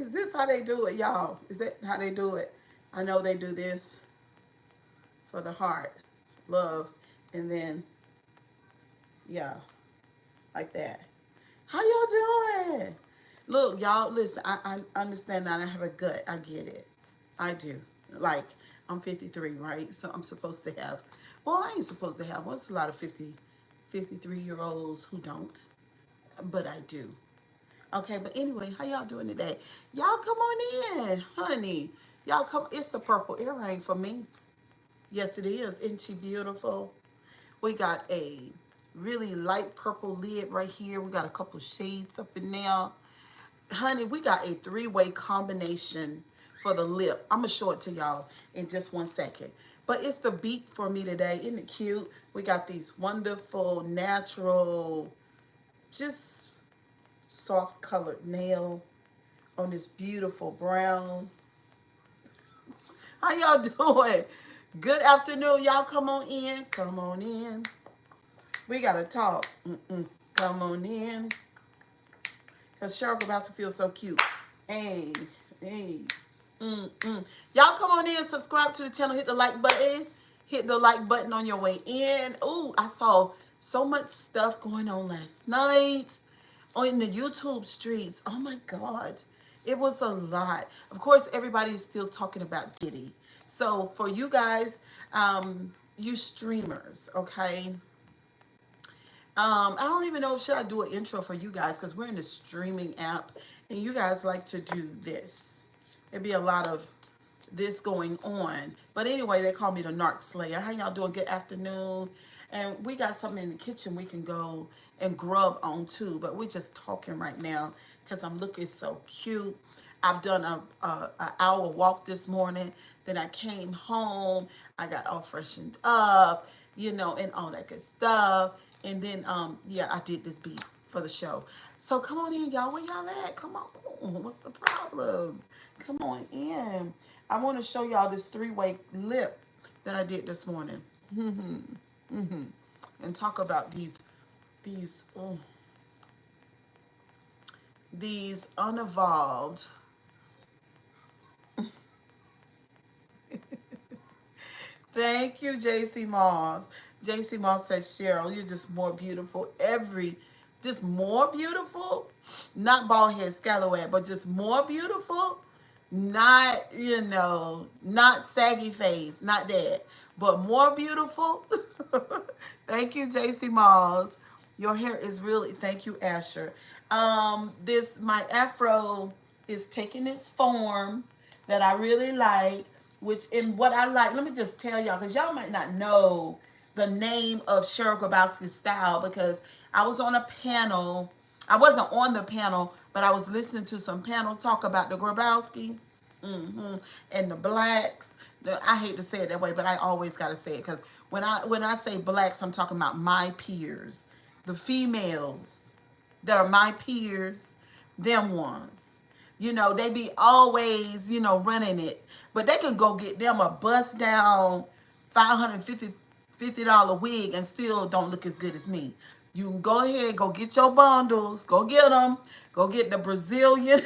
Is this how they do it, y'all? Is that how they do it? I know they do this for the heart, love, and then, yeah, like that. How y'all doing? Look, y'all, listen, I understand that I have a gut. I get it. I do. Like, I'm 53, right? So I'm supposed to have, well, I ain't supposed to have, what's a lot of 53-year-olds who don't? But I do. Okay, but anyway, how y'all doing today? Y'all come on in, honey. Y'all come, it's the purple earring for me. Yes, it is. Isn't she beautiful? We got a really light purple lid right here. We got a couple shades up in there. Honey, we got a three-way combination for the lip. I'm going to show it to y'all in just 1 second. But it's the beat for me today. Isn't it cute? We got these wonderful, natural, just soft colored nail on this beautiful brown. How y'all doing? Good afternoon. Y'all come on in. Come on in. We got to talk. Come on in. Because Cheryl Grabowski feels so cute. Hey, hey. Y'all come on in, subscribe to the channel, hit the like button. Hit the like button on your way in. Ooh, I saw so much stuff going on last night on the YouTube streets. Oh my God. It was a lot. Of course, everybody's still talking about Diddy. So for you guys, you streamers, okay? I don't even know, should I do an intro for you guys, because we're in the streaming app and you guys like to do this. There'd be a lot of this going on. But anyway, they call me the Narc Slayer. How y'all doing? Good afternoon. And we got something in the kitchen we can go and grub on too. But we're just talking right now because I'm looking so cute. I've done a hour walk this morning. Then I came home. I got all freshened up, you know, and all that good stuff. And then, yeah, I did this beat for the show. So come on in, y'all. Where y'all at? Come on. What's the problem? Come on in. I want to show y'all this three-way lip that I did this morning. And talk about these, oh, these unevolved. Thank you, JC Moss. JC Moss said, Cheryl, you're just more beautiful just more beautiful, not bald head scallywag, but just more beautiful, not, you know, not saggy face, not that, but more beautiful. Thank you, JC Moss. Your hair is really, thank you, Asher. My afro is taking its form that I really like, which in what I like, let me just tell y'all, because y'all might not know the name of Cheryl Grabowski's style, because I was on a panel. I wasn't on the panel, but I was listening to some panel talk about the Grabowski and the blacks. I hate to say it that way, but I always got to say it, because when I say blacks, I'm talking about my peers, the females that are my peers, them ones. You know, they be always, you know, running it. But they can go get them a bust down $550 wig and still don't look as good as me. You can go ahead, go get your bundles, go get them. Go get the Brazilian,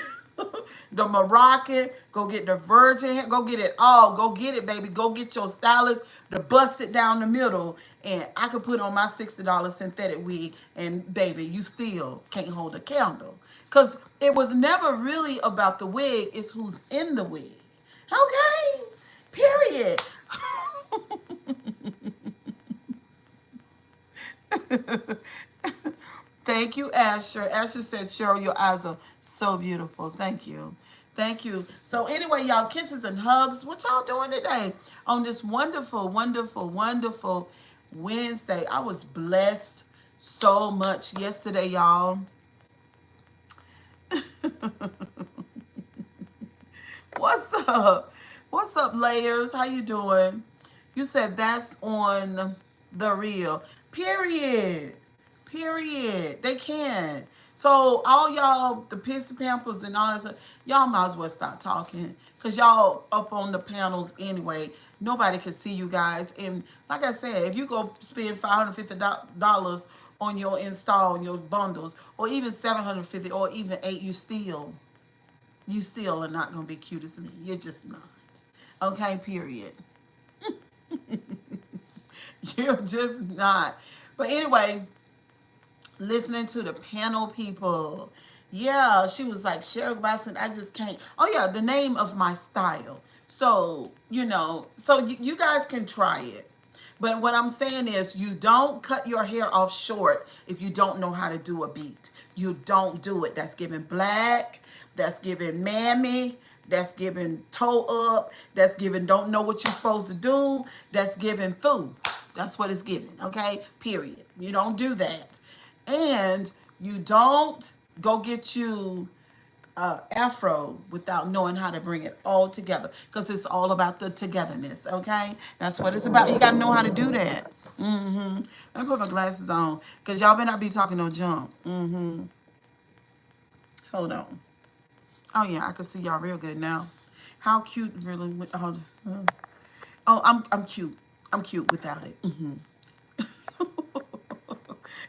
the Moroccan, go get the virgin, go get it all. Go get it, baby. Go get your stylist to bust it down the middle. And I could put on my $60 synthetic wig and baby, you still can't hold a candle. Because it was never really about the wig, it's who's in the wig. Okay? Period. Thank you, Asher. Asher said, Cheryl, your eyes are so beautiful. Thank you. Thank you. So anyway, y'all, kisses and hugs. What y'all doing today on this wonderful, wonderful, wonderful Wednesday? I was blessed so much yesterday, y'all. What's up? What's up, Layers? How you doing? You said that's on the real. Period. Period. They can. So all y'all, the Pissy Pampers and all that stuff, y'all might as well stop talking. Because y'all up on the panels anyway. Nobody can see you guys. And like I said, if you go spend $550 on your install, on your bundles, or even $750 or even $8, you still you still are not going to be cute as me. You're just not. Okay, period. You're just not. But anyway, listening to the panel people. Yeah, she was like, Cheryl Watson, I just can't. Oh, yeah, the name of my style. So, you guys can try it. But what I'm saying is, you don't cut your hair off short if you don't know how to do a beat. You don't do it. That's giving black. That's giving mammy. That's giving toe up. That's giving don't know what you're supposed to do. That's giving foo. That's what it's giving. Okay? Period. You don't do that. And you don't go get you afro without knowing how to bring it all together, because it's all about the togetherness. Okay, that's what it's about. You got to know how to do that. Let me put my glasses on, because y'all better not be talking no junk. Hold on. Oh yeah, I can see y'all real good now. How cute, really. Oh, I'm cute. I'm cute without it.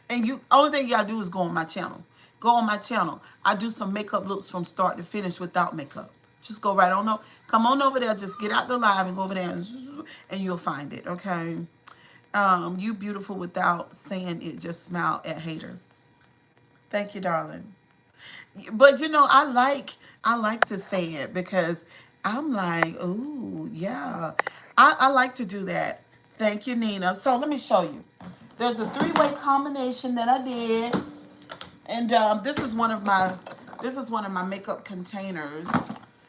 And you, only thing you gotta do is go on my channel. Go on my channel. I do some makeup looks from start to finish without makeup. Just go right on. Come on over there. Just get out the live and go over there, and you'll find it. Okay. You beautiful without saying it. Just smile at haters. Thank you, darling. But I like to say it, because I'm like, ooh, yeah. I like to do that. Thank you, Nina. So let me show you. There's a three-way combination that I did, and this is one of my makeup containers.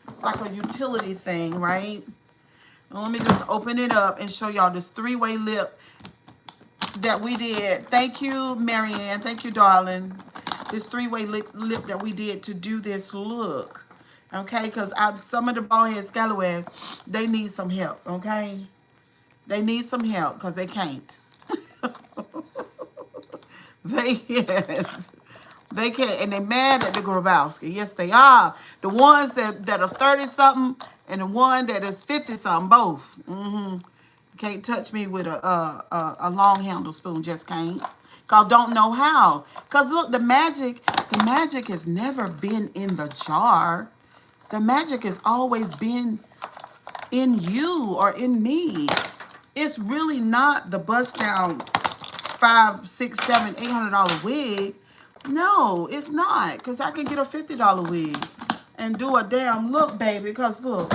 It's like a utility thing, right? Well, let me just open it up and show y'all this three-way lip that we did. Thank you, Marianne. Thank you, darling. This three-way lip that we did to do this look. Okay, because some of the bald head scallywags, they need some help. Okay, they need some help because they can't. They can't. They can't, and they mad at the Grabowski. Yes, they are. The ones that are 30-something and the one that is 50-something, both. Can't touch me with a long handle spoon. Just can't. Cause don't know how. Cause look, the magic has never been in the jar. The magic has always been in you or in me. It's really not the bust down $5, $6, $7, $800 wig. No, it's not. Cause I can get a $50 wig and do a damn look, baby. Cause look,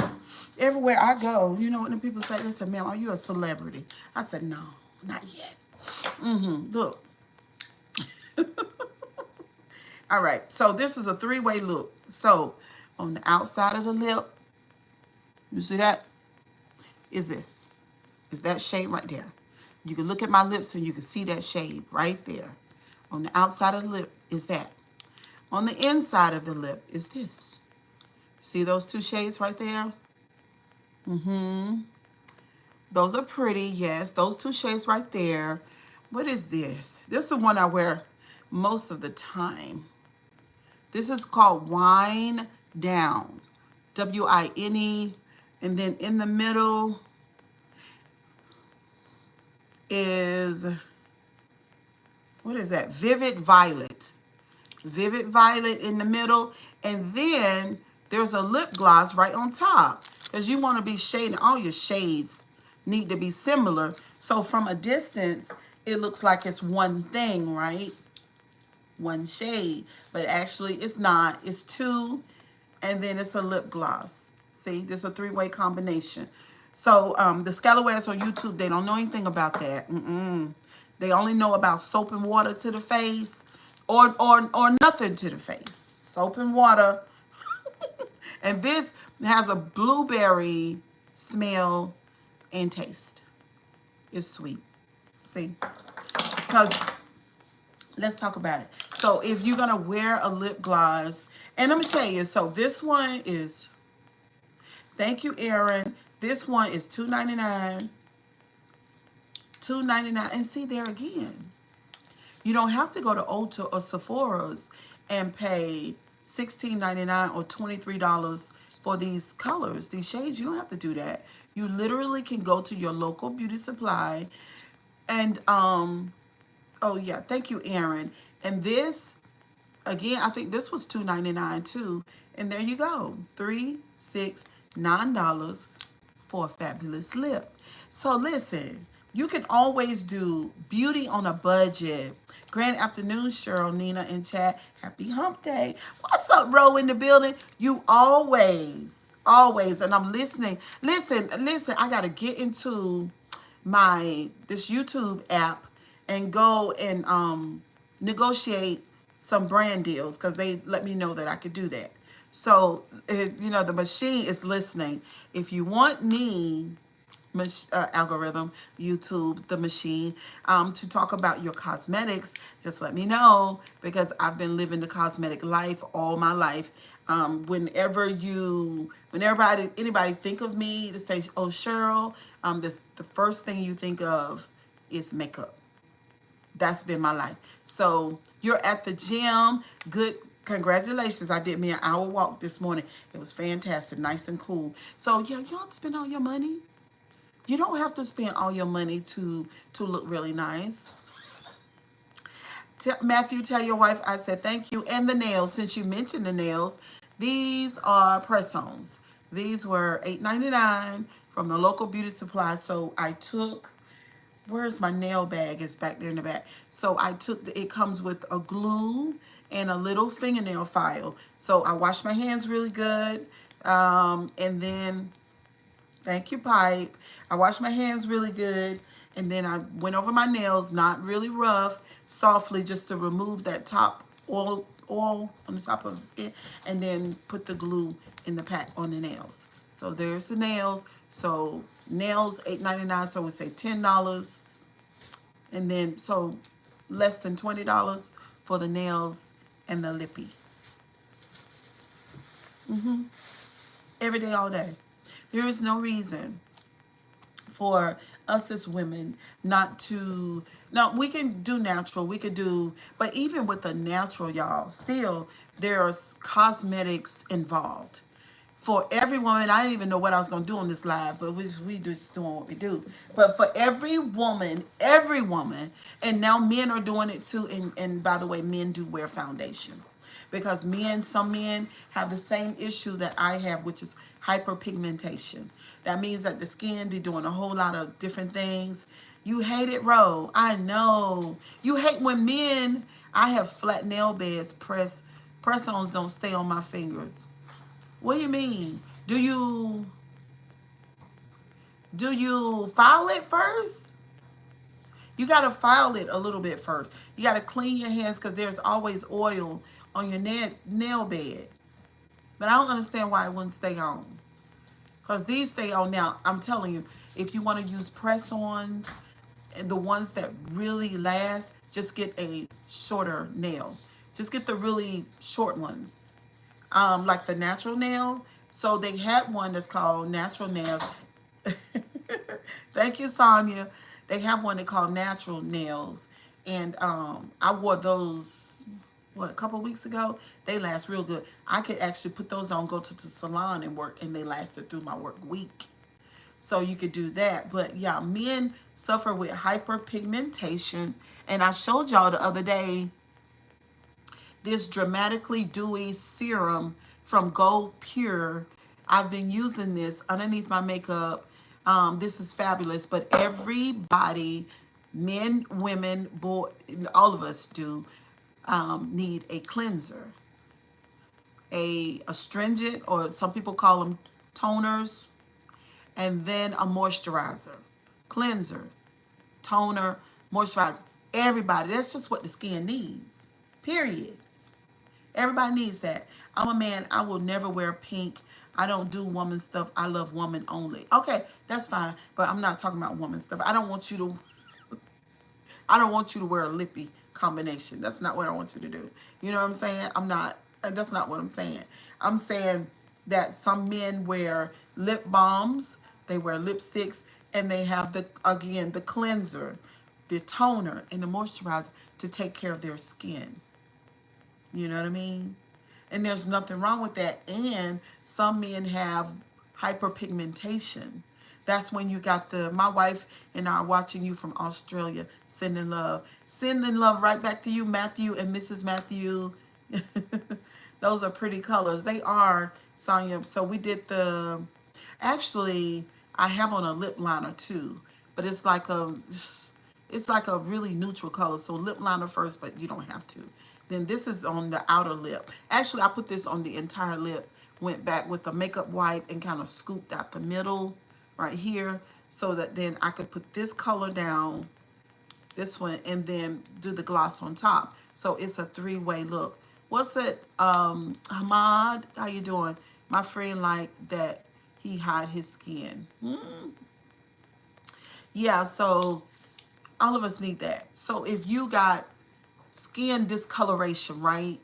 everywhere I go, you know what the people say? They say, "Ma'am, are you a celebrity?" I said, "No, not yet." Look. All right. So this is a three-way look. So on the outside of the lip, you see that? Is this? Is that shade right there? You can look at my lips and you can see that shade right there. On the outside of the lip is that. On the inside of the lip is this. See those two shades right there? Those are pretty, yes. Those two shades right there. What is this? This is the one I wear most of the time. This is called Wine Down. W-I-N-E. And then in the middle is, what is that? Vivid Violet. Vivid Violet in the middle. And then there's a lip gloss right on top, because you want to be shading. All your shades need to be similar. So from a distance, it looks like it's one thing, right? One shade. But actually, it's not. It's two, and then it's a lip gloss. See, this is a three-way combination. So the scalawags on YouTube, they don't know anything about that. They only know about soap and water to the face, or nothing to the face. Soap and water. And this has a blueberry smell and taste. It's sweet. See? Because let's talk about it. So if you're going to wear a lip gloss, and let me tell you, so this one is, thank you, Erin. This one is $2.99. $2.99. And see, there again, you don't have to go to Ulta or Sephora's and pay $16.99 or $23 for these colors, these shades. You don't have to do that. You literally can go to your local beauty supply and oh yeah, thank you, Erin. And this Again, I think this was $2.99 too. And there you go. $3, $6, $9 for a fabulous lip. So listen, you can always do beauty on a budget. Grand afternoon, Cheryl, Nina, and Chad. Happy hump day. What's up, Ro, in the building? You always, and I'm listening. Listen, I gotta get into this YouTube app and go and negotiate some brand deals because they let me know that I could do that. So, the machine is listening. If you want me, algorithm, YouTube, the machine, to talk about your cosmetics, just let me know because I've been living the cosmetic life all my life. Whenever anybody think of me to say, oh, Cheryl, the first thing you think of is makeup. That's been my life. So you're at the gym. Good. Congratulations. I did me an hour walk this morning. It was fantastic, nice and cool. So yeah, you don't have to spend all your money. You don't have to spend all your money to look really nice. Matthew, tell your wife I said thank you. And the nails, since you mentioned the nails, these are press-ons. These were $8.99 from the local beauty supply. So I took, where's my nail bag? It's back there in the back. So I took, it comes with a glue and a little fingernail file. So I washed my hands really good. And then, thank you, Pipe. I washed my hands really good. And then I went over my nails, not really rough, softly, just to remove that top oil on the top of the skin. And then put the glue in the pack on the nails. So there's the nails. So nails, $8.99, so we say $10. And then, so less than $20 for the nails and the lippy. Every day, all day. There is no reason for us as women not to. Now, we can do natural, we could do, but even with the natural, y'all, still there's cosmetics involved. For every woman, I didn't even know what I was going to do on this live, but we just doing what we do. But for every woman, and now men are doing it too, and by the way, men do wear foundation. Because some men have the same issue that I have, which is hyperpigmentation. That means that the skin be doing a whole lot of different things. You hate it, Ro. I know. You hate when men, I have flat nail beds, press-ons don't stay on my fingers. What do you mean? Do you file it first? You got to file it a little bit first. You got to clean your hands because there's always oil on your nail bed. But I don't understand why it wouldn't stay on. Because these stay on now. I'm telling you, if you want to use press-ons, and the ones that really last, just get a shorter nail. Just get the really short ones. Like the natural nail. So they had one that's called Natural Nails. Thank you, Sonia. They have one they call Natural Nails. And I wore those, a couple of weeks ago. They last real good. I could actually put those on, go to the salon and work, and they lasted through my work week. So you could do that. But yeah, men suffer with hyperpigmentation. And I showed y'all the other day this Dramatically Dewy serum from Gold Pure. I've been using this underneath my makeup. This is fabulous, but everybody, men, women, boy, all of us do need a cleanser, a astringent, or some people call them toners, and then a moisturizer. Cleanser, toner, moisturizer. Everybody, that's just what the skin needs, period. Everybody needs that. I'm a man. I will never wear pink. I don't do woman stuff. I love woman only. Okay, that's fine. But I'm not talking about woman stuff. I don't want you to wear a lippy combination. That's not what I want you to do. You know what I'm saying? That's not what I'm saying. I'm saying that some men wear lip balms, they wear lipsticks, and they have the cleanser, the toner, and the moisturizer to take care of their skin. You know what I mean? And there's nothing wrong with that. And some men have hyperpigmentation. That's when you got my wife and I are watching you from Australia, sending love. Sending love right back to you, Matthew and Mrs. Matthew. Those are pretty colors. They are, Sonya. So we did the, actually, I have on a lip liner too, but it's like a really neutral color. So lip liner first, but you don't have to. Then this is on the outer lip. Actually, I put this on the entire lip. Went back with the makeup wipe and kind of scooped out the middle right here so that then I could put this color down, this one, and then do the gloss on top. So it's a three-way look. What's it, Hamad? How you doing? My friend like that he hide his skin. Yeah, so all of us need that. So if you got skin discoloration, right,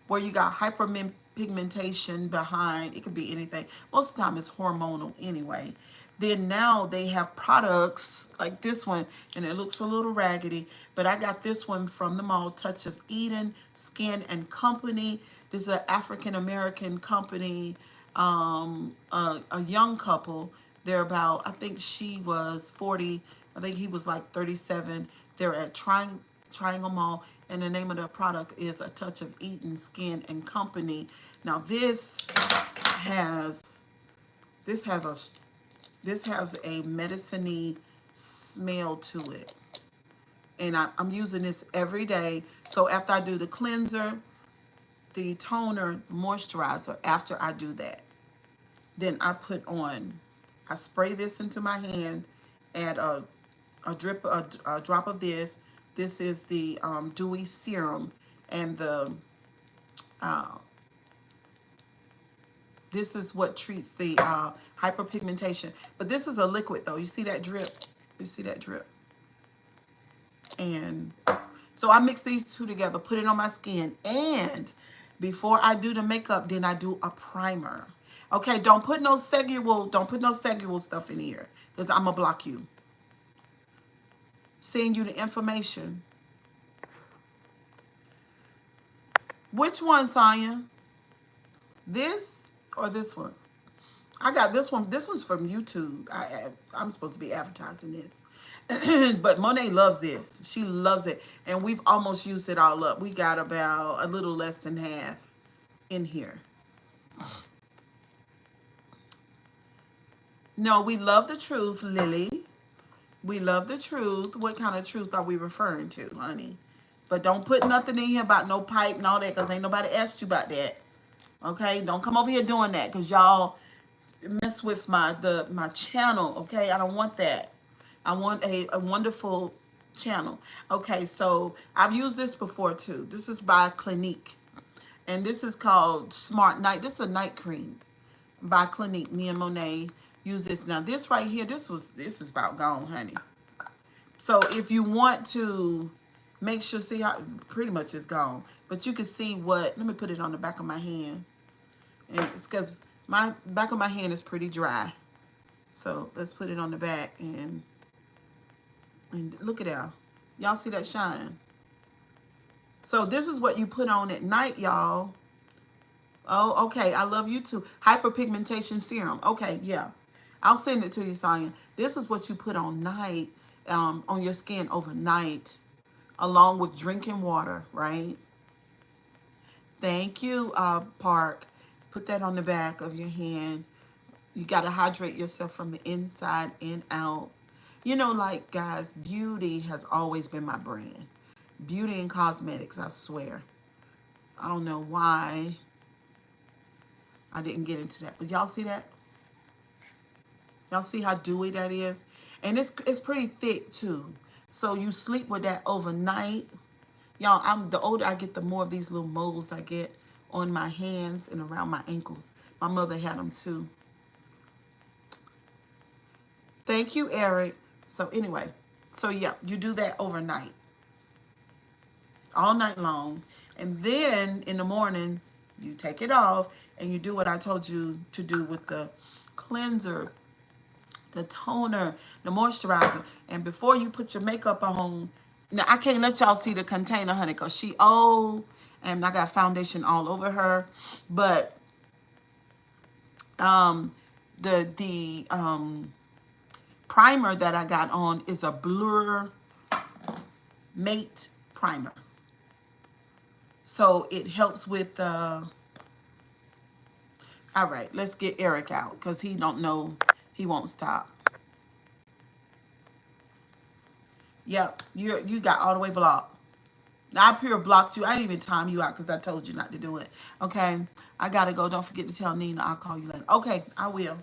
where you got hyperpigmentation behind, it could be anything. Most of the time it's hormonal anyway. Then now they have products like this one, and it looks a little raggedy, but I got this one from the mall, Touch of Eden Skin and Company. This is an African American company, a young couple. They're about, I think she was 40, I think he was like 37. They're at Triangle Mall, and the name of the product is A Touch of Eden Skin and Company. Now has this has a this has a medicine-y smell to it, and I'm using this every day. So after I do the cleanser, the toner, moisturizer, after I do that, then I spray this into my hand, add a drop of this. This is the dewy serum, and the this is what treats the hyperpigmentation. But this is a liquid though. You see that drip? You see that drip? And so I mix these two together, put it on my skin, and before I do the makeup, then I do a primer. Okay, don't put no sexual stuff in here, because I'm gonna block you. Send you the information. Which one, Sonya? This or this one? I got this one. This one's from YouTube. I'm supposed to be advertising this. But Monet loves this. She loves it. And we've almost used it all up. We got about a little less than half in here. No, we love the truth, Lily. We love the truth. What kind of truth are we referring to, honey? But don't put nothing in here about no pipe and all that, because ain't nobody asked you about that. Okay? Don't come over here doing that, because y'all mess with my channel. Okay? I don't want that. I want a wonderful channel. Okay, so I've used this before too. This is by Clinique. And this is called Smart Night. This is a night cream by Clinique. Me and Monet use this. Now this right here, this is about gone, honey. So if you want to make sure, see how pretty much it's gone. But you can see what, let me put it on the back of my hand. And it's because my back of my hand is pretty dry. So let's put it on the back, and look at that. Y'all see that shine? So this is what you put on at night, y'all. Oh, okay. I love you too. Hyperpigmentation serum. Okay, yeah. I'll send it to you, Sonya. This is what you put on night, on your skin overnight, along with drinking water, right? Thank you, Park. Put that on the back of your hand. You got to hydrate yourself from the inside and out. You know, like, guys, beauty has always been my brand. Beauty and cosmetics, I swear. I don't know why I didn't get into that. But y'all see that? Y'all see how dewy that is? And it's pretty thick, too. So you sleep with that overnight. Y'all, the older I get, the more of these little moles I get on my hands and around my ankles. My mother had them, too. Thank you, Eric. So anyway, so yeah, you do that overnight, all night long. And then in the morning, you take it off and you do what I told you to do with the cleanser, the toner, the moisturizer. And before you put your makeup on, now I can't let y'all see the container, honey, because she old and I got foundation all over her. But the primer that I got on is a Blur Mate primer. So it helps with all right, let's get Eric out because he don't know, he won't stop. Yep, you got all the way blocked. Now I pure blocked you. I didn't even time you out because I told you not to do it. Okay, I gotta go. Don't forget to tell Nina I'll call you later. Okay, I will.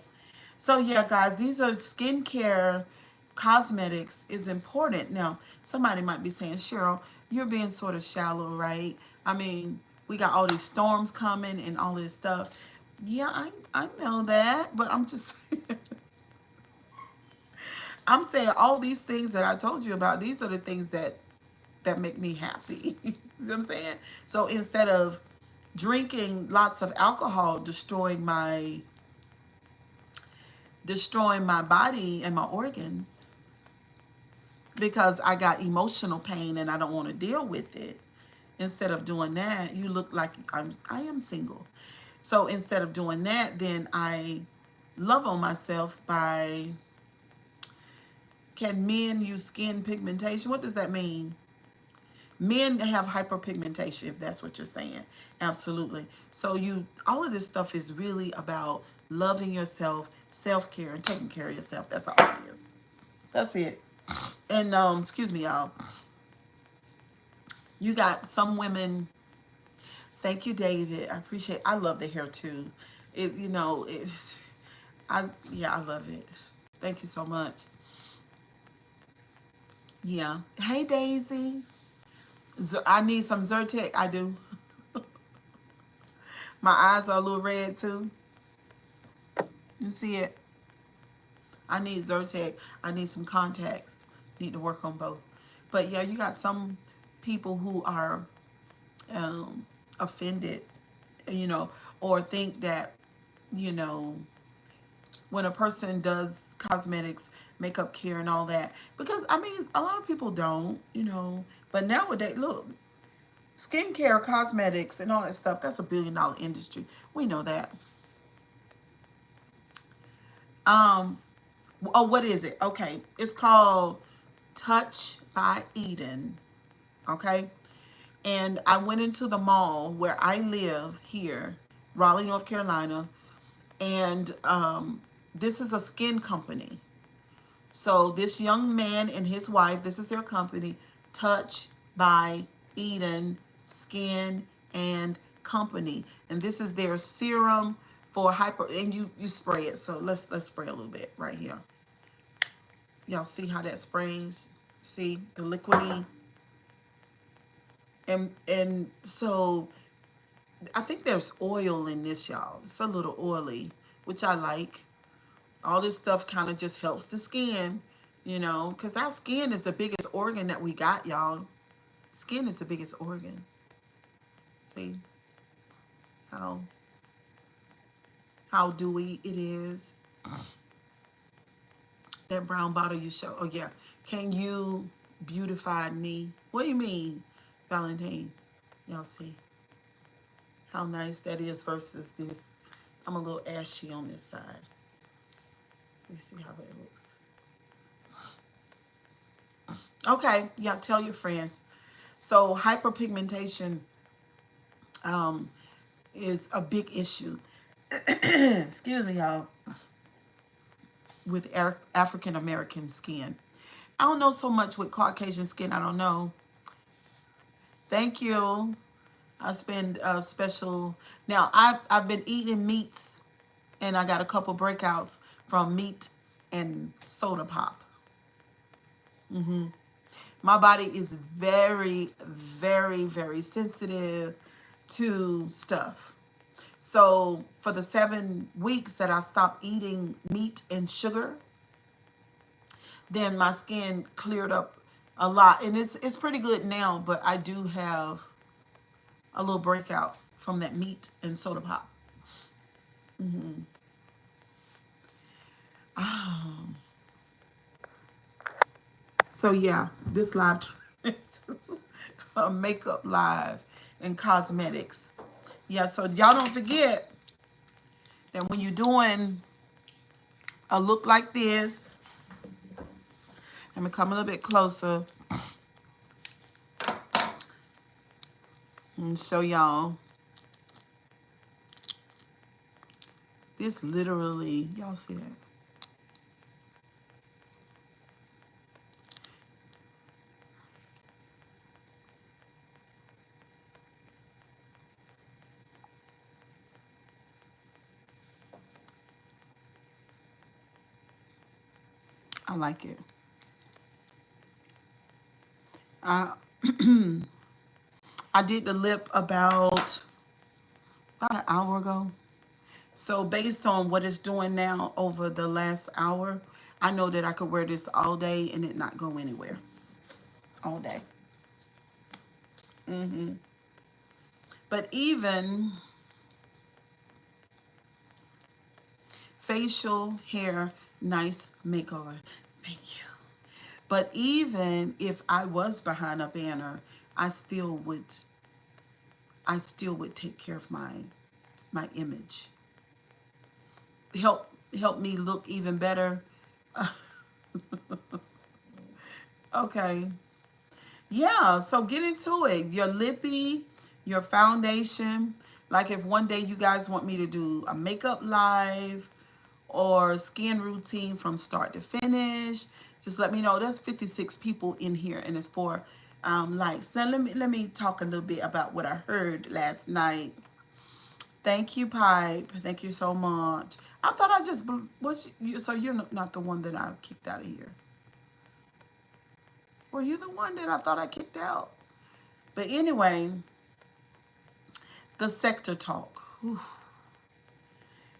So yeah, guys, these are skincare cosmetics is important. Now, somebody might be saying, Cheryl, you're being sort of shallow, right? I mean, we got all these storms coming and all this stuff. Yeah, I know that, but I'm just I'm saying all these things that I told you about, these are the things that make me happy. You know what I'm saying? So instead of drinking lots of alcohol, destroying my body and my organs because I got emotional pain and I don't want to deal with it. Instead of doing that, you look like I am single. So instead of doing that, then I love on myself by, can men use skin pigmentation? What does that mean? Men have hyperpigmentation, if that's what you're saying. Absolutely. So all of this stuff is really about loving yourself, self-care, and taking care of yourself. That's all it is. That's it. And excuse me, y'all. You got some women. Thank you, David. I appreciate. I love the hair too. It, you know, it. Yeah, I love it. Thank you so much. Yeah. Hey, Daisy. I need some Zyrtec. I do. My eyes are a little red too. You see it? I need Zyrtec. I need some contacts. Need to work on both. But yeah, you got some people who are offended, you know, or think that, you know, when a person does cosmetics, makeup care and all that. Because, I mean, a lot of people don't, you know. But nowadays, look, skincare, cosmetics, and all that stuff, that's $1 billion industry. We know that. Um, oh, what is it? Okay, it's called Touch by Eden. Okay, and I went into the mall where I live here, Raleigh, North Carolina, and this is a skin company. So this young man and his wife, this is their company, Touch by Eden Skin and Company, and this is their serum for hyper. And you spray it. So let's spray a little bit right here. Y'all see how that sprays? See the liquidy, and so I think there's oil in this, y'all. It's a little oily, which I like. All this stuff kind of just helps the skin, you know, because our skin is the biggest organ that we got, y'all. Skin is the biggest organ. See how dewy it is. That brown bottle you show. Oh yeah. Can you beautify me? What do you mean, Valentine? Y'all see how nice that is versus this. I'm a little ashy on this side. Let me see how that looks. Okay, yeah, tell your friend. So hyperpigmentation is a big issue. Excuse me, y'all. With African American skin. I don't know so much with Caucasian skin. I don't know. Thank you. I spend a special. Now I've been eating meats, and I got a couple breakouts from meat and soda pop. My body is very, very, very sensitive to stuff. So for the 7 weeks that I stopped eating meat and sugar, then my skin cleared up a lot, and it's pretty good now. But I do have a little breakout from that meat and soda pop. Um, so yeah, this live turned into a makeup live and cosmetics. Yeah, so y'all don't forget that when you're doing a look like this, let me come a little bit closer. And show y'all. This literally, y'all see that? I like it. I I did the lip about an hour ago. So based on what it's doing now over the last hour, I know that I could wear this all day and it not go anywhere. All day. But even facial, hair, nice makeover. Thank you. But even if I was behind a banner, I still would take care of my image. Help me look even better. Okay. Yeah, so get into it. Your lippy, your foundation. Like if one day you guys want me to do a makeup live or skin routine from start to finish, just let me know. There's 56 people in here and it's for likes. Now let me talk a little bit about what I heard last night. Thank you, Pipe. Thank you so much. I thought I just was you. So you're not the one that I kicked out of here. Were you the one that I thought I kicked out? But anyway, the sector talk. Whew.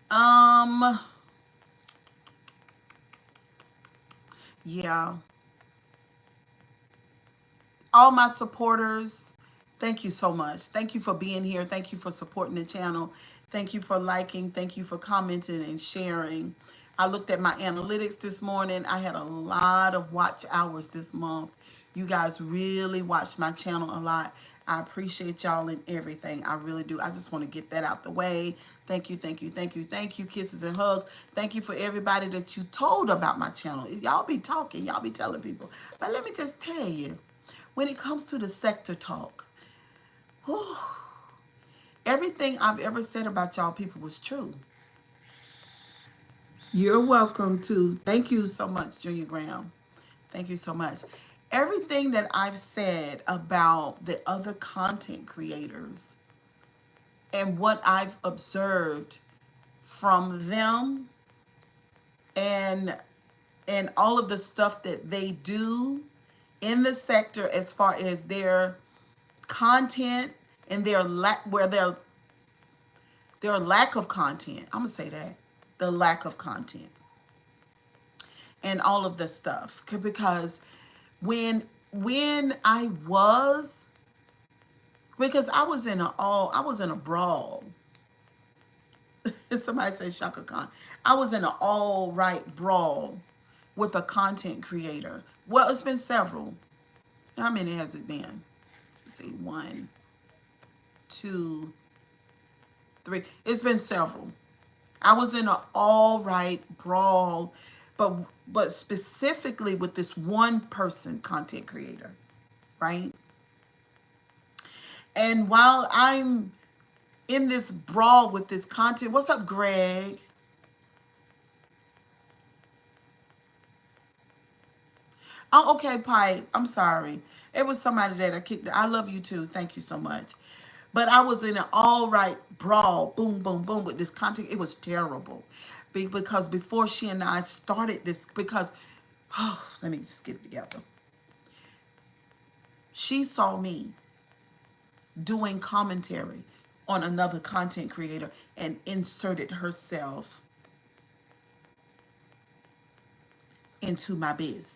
Um, yeah. All my supporters, thank you so much. Thank you for being here. Thank you for supporting the channel. Thank you for liking. Thank you for commenting and sharing. I looked at my analytics this morning. I had a lot of watch hours this month. You guys really watched my channel a lot. I appreciate y'all and everything. I really do. I just want to get that out the way. Thank you, thank you, thank you, thank you. Kisses and hugs. Thank you for everybody that you told about my channel. Y'all be talking. Y'all be telling people. But let me just tell you, when it comes to the sector talk, whew, everything I've ever said about y'all people was true. You're welcome to. Thank you so much, Junior Graham. Thank you so much. Everything that I've said about the other content creators and what I've observed from them and all of the stuff that they do in the sector as far as their content and their lack of content. I'm gonna say that, the lack of content and all of this stuff, because when I was, because I was in a brawl. Somebody say Shaka Khan. I was in an all right brawl with a content creator. Well, it's been several. How many has it been? Let's see, one, two, three. It's been several. I was in an all right brawl, but specifically with this one person content creator, right? And while I'm in this brawl with this content, what's up, Greg? Oh, okay, Pipe. I'm sorry. It was somebody that I kicked. I love you too. Thank you so much. But I was in an all right brawl, boom, boom, boom, with this content. It was terrible. Because before she and I started this, because, oh, let me just get it together. She saw me doing commentary on another content creator and inserted herself into my business.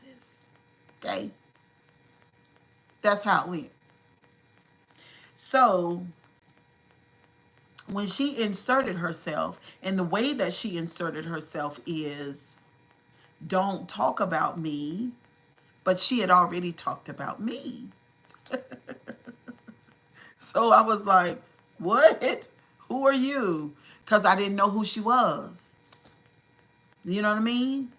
Okay? That's how it went. So when she inserted herself, and the way that she inserted herself is, don't talk about me, but she had already talked about me. So I was like, what? Who are you? Because I didn't know who she was. You know what I mean?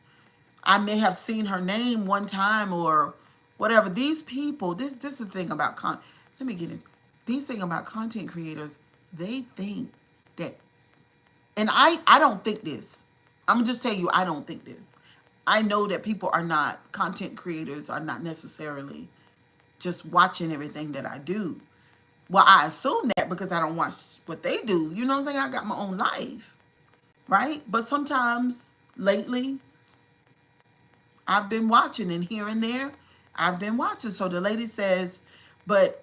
I may have seen her name one time or whatever. These people, this is the thing about let me get it. These thing about content creators, they think that, and I don't think this. I'm gonna just tell you, I don't think this. I know that people are not, content creators are not necessarily just watching everything that I do. Well, I assume that because I don't watch what they do. You know what I'm saying? I got my own life, right? But sometimes lately, I've been watching, and here and there, I've been watching. So the lady says, but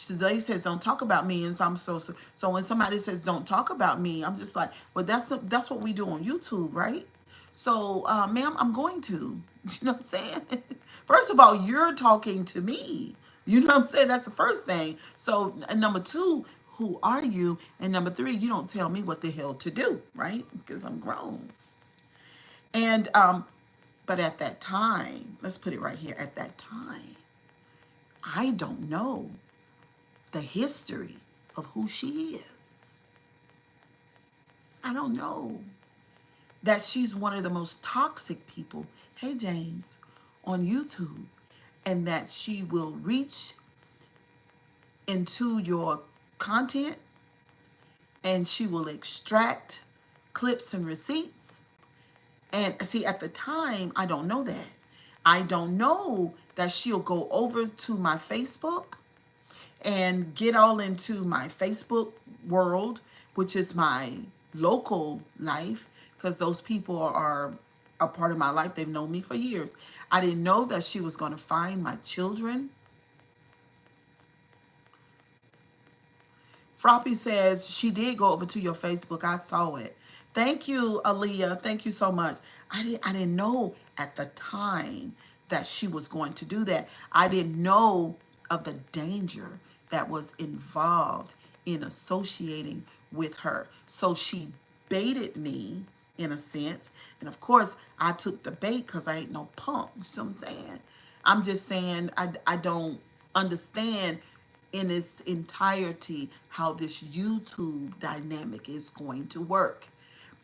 the lady says, don't talk about me. And so I'm so when somebody says, don't talk about me, I'm just like, well, that's what we do on YouTube, right? So, ma'am, I'm going to. You know what I'm saying? First of all, you're talking to me. You know what I'm saying? That's the first thing. So, and number two, who are you? And number three, you don't tell me what the hell to do, right? Because I'm grown. And but at that time, let's put it right here. At that time, I don't know the history of who she is. I don't know that she's one of the most toxic people, hey James, on YouTube, and that she will reach into your content and she will extract clips and receipts. And see, at the time, I don't know that. I don't know that she'll go over to my Facebook and get all into my Facebook world, which is my local life, because those people are a part of my life. They've known me for years. I didn't know that she was going to find my children. Froppy says she did go over to your Facebook. I saw it. Thank you, Aaliyah. Thank you so much. I didn't know at the time that she was going to do that. I didn't know of the danger that was involved in associating with her. So she baited me in a sense. And of course, I took the bait because I ain't no punk. You see what I'm saying? I'm just saying I don't understand in its entirety how this YouTube dynamic is going to work.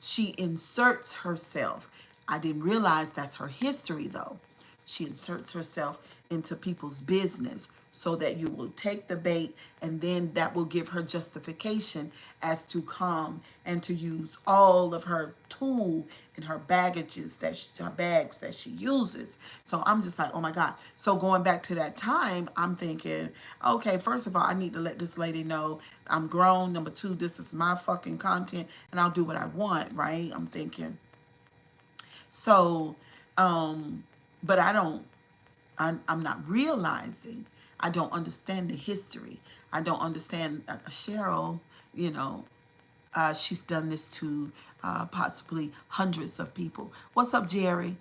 She inserts herself. I didn't realize that's her history though. She inserts herself into people's business so that you will take the bait, and then that will give her justification as to come and to use all of her tool and her baggages her bags that she uses. So I'm just like, oh my God. So going back to that time, I'm thinking, okay, first of all, I need to let this lady know I'm grown. Number two, this is my fucking content and I'll do what I want, right? I'm thinking. So, but I'm not realizing, I don't understand the history. I don't understand Cheryl, you know, she's done this to possibly hundreds of people. What's up, Jerry?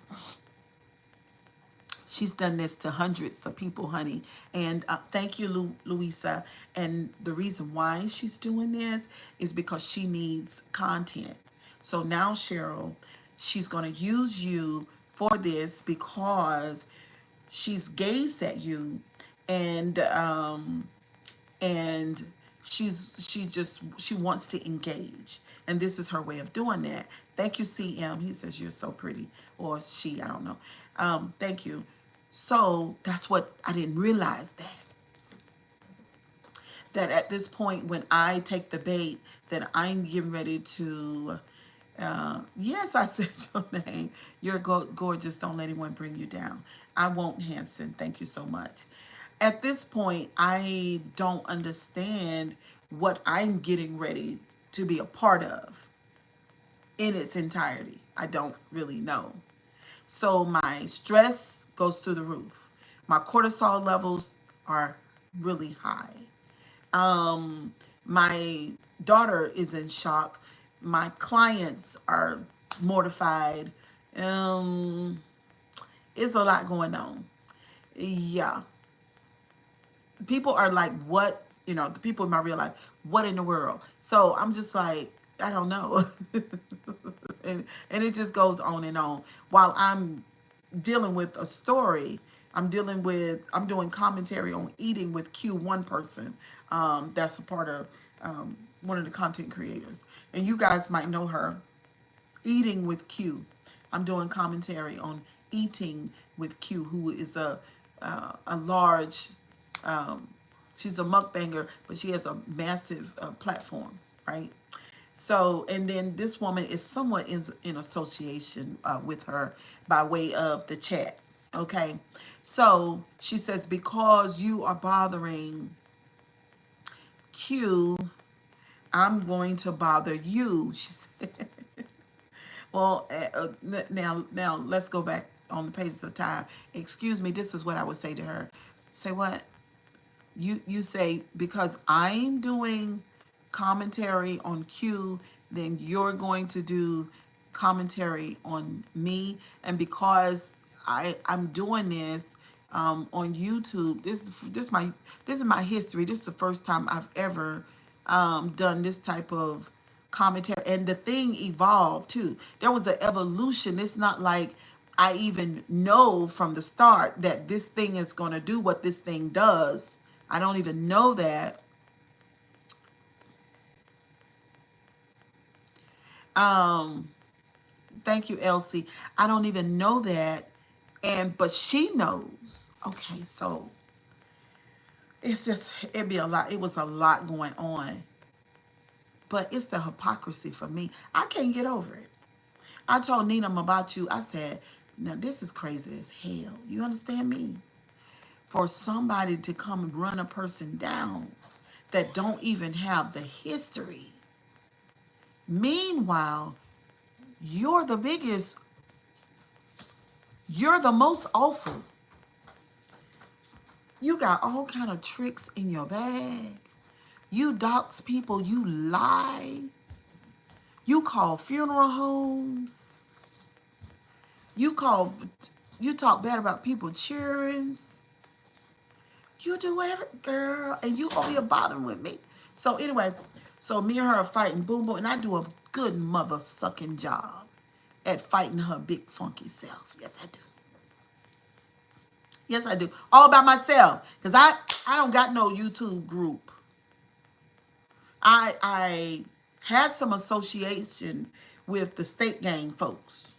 She's done this to hundreds of people, honey. And thank you, Louisa. And the reason why she's doing this is because she needs content. So now, Cheryl, she's going to use you for this because she's gazed at you, and and she wants to engage, and this is her way of doing that. Thank you, CM. He says you're so pretty, or she, I don't know. Thank you. So that's what I didn't realize, that at this point when I take the bait, that I'm getting ready to yes, I said your name. You're gorgeous. Don't let anyone bring you down. I won't, Hanson. Thank you so much. At this point, I don't understand what I'm getting ready to be a part of in its entirety. I don't really know. So my stress goes through the roof. My cortisol levels are really high. My daughter is in shock. My clients are mortified. Um, it's a lot going on. Yeah. People are like, what? You know, the people in my real life, what in the world? So I'm just like, I don't know. and it just goes on and on. While I'm dealing with a story, I'm doing commentary on eating with Q, one person that's a part of one of the content creators. And you guys might know her, Eating with Q. I'm doing commentary on Eating with Q, who is a large She's a mukbanger, but she has a massive platform, right? So, and then this woman is somewhat in association with her by way of the chat. Okay. So she says, because you are bothering Q, I'm going to bother you. She said, well, now let's go back on the pages of time. Excuse me, this is what I would say to her. Say what? You say, because I'm doing commentary on Q, then you're going to do commentary on me. And because I'm doing this on YouTube, this is my history. This is the first time I've ever done this type of commentary, and the thing evolved too. There was an evolution. It's not like I even know from the start that this thing is going to do what this thing does. I don't even know that. Um, Thank you, Elsie. I don't even know that. But she knows. Okay, so it's just, it'd be a lot. It was a lot going on. But it's the hypocrisy for me. I can't get over it. I told Nina about you. I said, now this is crazy as hell. You understand me? For somebody to come and run a person down that don't even have the history. Meanwhile, you're the biggest, you're the most awful. You got all kind of tricks in your bag. You dox people, you lie. You call funeral homes. You talk bad about people cheerings. You do every girl, and you over here bothering with me. So anyway, so me and her are fighting, boom, boom, and I do a good mother sucking job at fighting her big funky self. Yes, I do. Yes, I do. All by myself. Because I don't got no YouTube group. I had some association with the state gang folks.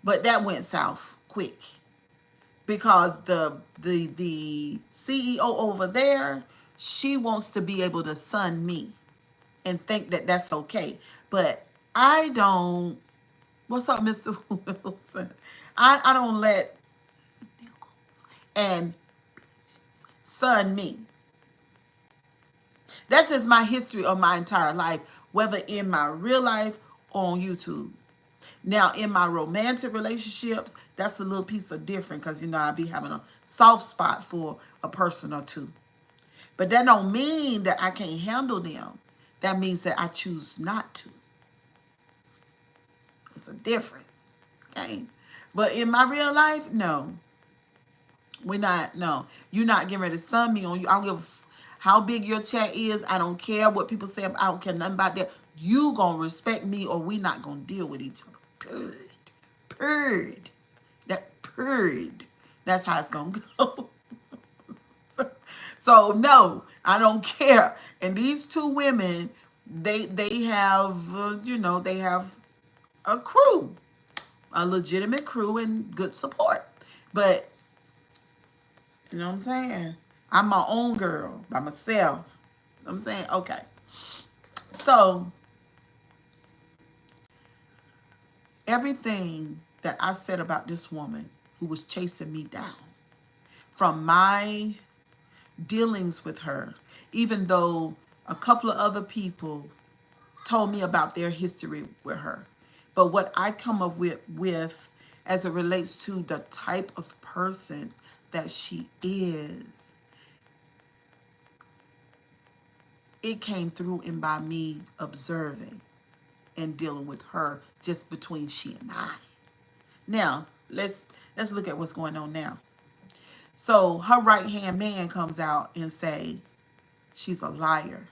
But that went south quick. Because the CEO over there, she wants to be able to sun me and think that that's okay. But I don't. What's up, Mr. Wilson? I don't let and sun me. That's just my history of my entire life, whether in my real life or on YouTube. Now, in my romantic relationships, that's a little piece of different because, you know, I be having a soft spot for a person or two. But that don't mean that I can't handle them. That means that I choose not to. It's a difference. Okay? But in my real life, no. We're not, no. You're not getting ready to sun me on you. I don't give how big your chat is. I don't care what people say. I don't care nothing about that. You gonna respect me or we not gonna deal with each other. Period. Period. That period. That's how it's gonna go. So no, I don't care. And these two women, they have, you know, they have a crew, a legitimate crew and good support. But you know what I'm saying? I'm my own girl by myself. You know what I'm saying? Okay. So everything that I said about this woman who was chasing me down, from my dealings with her, even though a couple of other people told me about their history with her. But what I come up with as it relates to the type of person that she is, it came through and by me observing and dealing with her just between she and I. Now, let's look at what's going on now. So her right-hand man comes out and say she's a liar.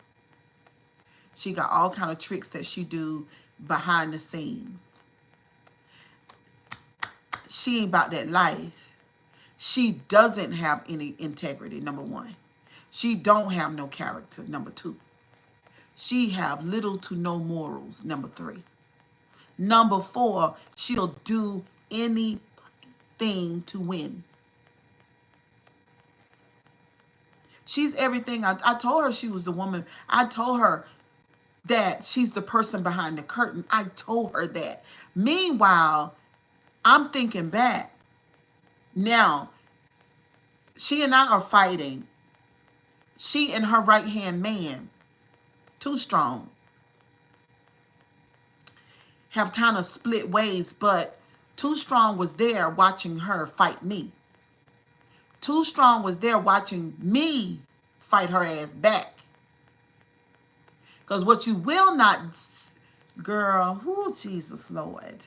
She got all kind of tricks that she do behind the scenes. She ain't about that life. She doesn't have any integrity, number one. She don't have no character, number two. She have little to no morals, number three. Number four, she'll do anything to win. She's everything. I told her she was the woman. I told her that she's the person behind the curtain. I told her that. Meanwhile, I'm thinking back. Now, she and I are fighting. She and her right-hand man, Too Strong, have kind of split ways, but Too Strong was there watching her fight me. Too Strong was there watching me fight her ass back. Because what you will not, girl, who Jesus Lord.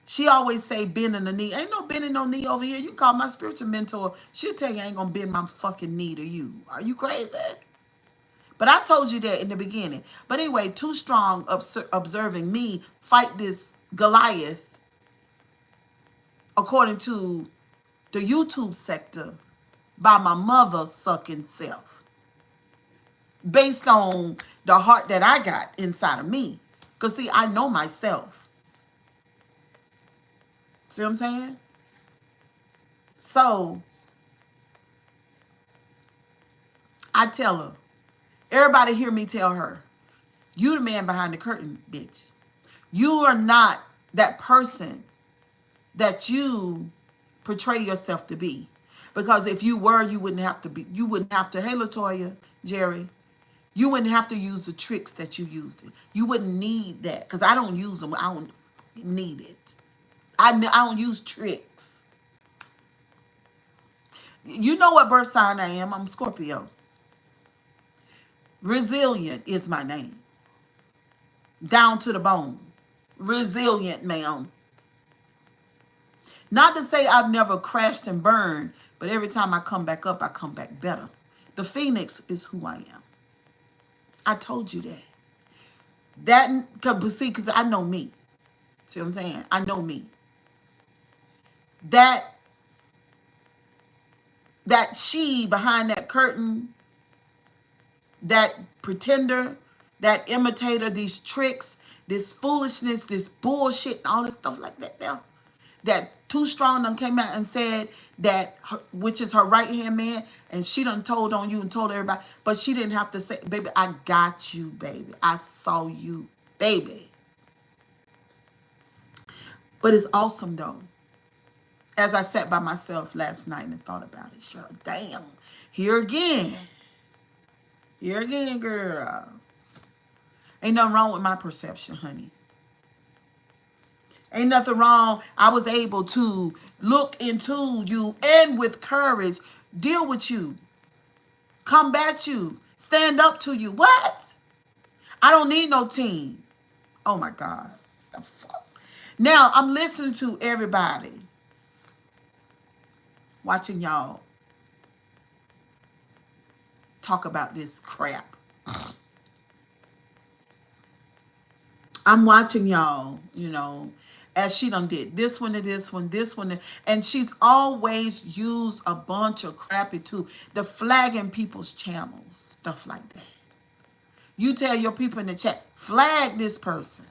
She always say bending the knee. Ain't no bending no knee over here. You call my spiritual mentor. She'll tell you I ain't going to bend my fucking knee to you. Are you crazy? But I told you that in the beginning. But anyway, Too Strong observing me fight this Goliath according to the YouTube sector by my mother sucking self. Based on the heart that I got inside of me. Because see, I know myself. See what I'm saying? So, I tell her, everybody hear me tell her, you the man behind the curtain, bitch. You are not that person that you portray yourself to be. Because if you were, you wouldn't have to be, you wouldn't have to, hey LaToya, Jerry, you wouldn't have to use the tricks that you use. You wouldn't need that. Because I don't use them. I don't need it. I don't use tricks. You know what birth sign I am. I'm Scorpio. Resilient is my name. Down to the bone. Resilient, ma'am. Not to say I've never crashed and burned, but every time I come back up, I come back better. The Phoenix is who I am. I told you that. Because I know me. See what I'm saying? I know me. That she behind that curtain, that pretender, that imitator, these tricks, this foolishness, this bullshit, and all this stuff like that there. That Too Strong done came out and said that, which is her right-hand man, and she done told on you and told everybody, but she didn't have to say, baby, I got you, baby. I saw you, baby. But it's awesome, though. As I sat by myself last night and thought about it, sure, damn, here again. Here again, girl. Ain't nothing wrong with my perception, honey. Ain't nothing wrong. I was able to look into you and with courage, deal with you, combat you, stand up to you. What? I don't need no team. Oh, my God. The fuck? Now, I'm listening to everybody. Watching y'all talk about this crap. I'm watching y'all, you know, as she done did this one to this one, this one. And she's always used a bunch of crappy too. The flagging people's channels, stuff like that. You tell your people in the chat, flag this person.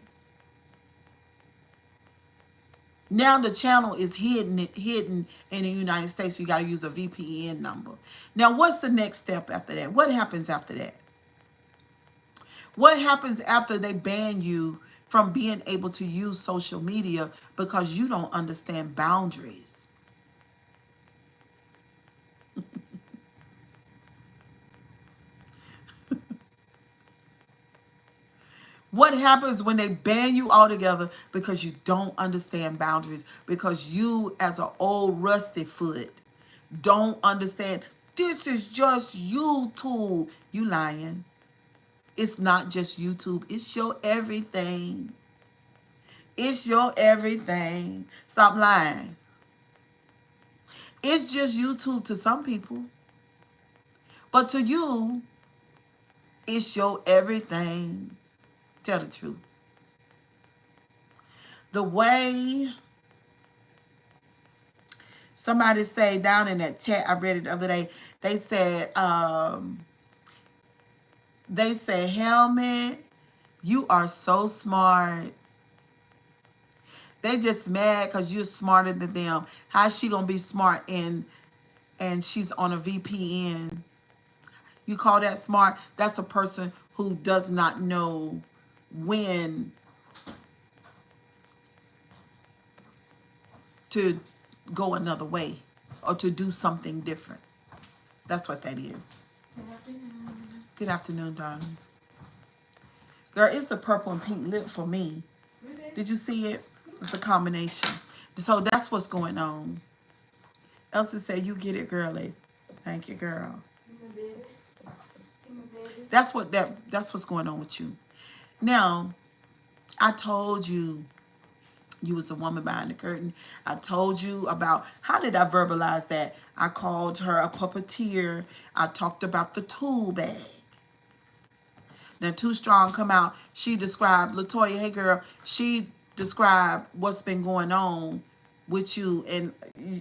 Now the channel is hidden in the United States. You got to use a VPN number. Now, what's the next step after that? What happens after that? What happens after they ban you from being able to use social media because you don't understand boundaries? What happens when they ban you altogether because you don't understand boundaries? Because you, as an old rusty foot, don't understand. This is just YouTube. You lying. It's not just YouTube. It's your everything. It's your everything. Stop lying. It's just YouTube to some people. But to you, it's your everything. Tell the truth. The way somebody say down in that chat, I read it the other day, they said, Helmet, you are so smart. They just mad because you're smarter than them. How's she going to be smart and she's on a VPN? You call that smart? That's a person who does not know when to go another way or to do something different. That's what that is. Good afternoon. Good afternoon, darling. Girl, it's the purple and pink lip for me. Did you see it? It's a combination. So that's what's going on. Elsie said, you get it, girly. Thank you, girl. That's what's going on with you. Now, I told you you was a woman behind the curtain. I told you about, how did I verbalize that? I called her a puppeteer. I talked about the tool bag. Now, Too Strong come out. She described, Latoya, hey girl, she described what's been going on with you, and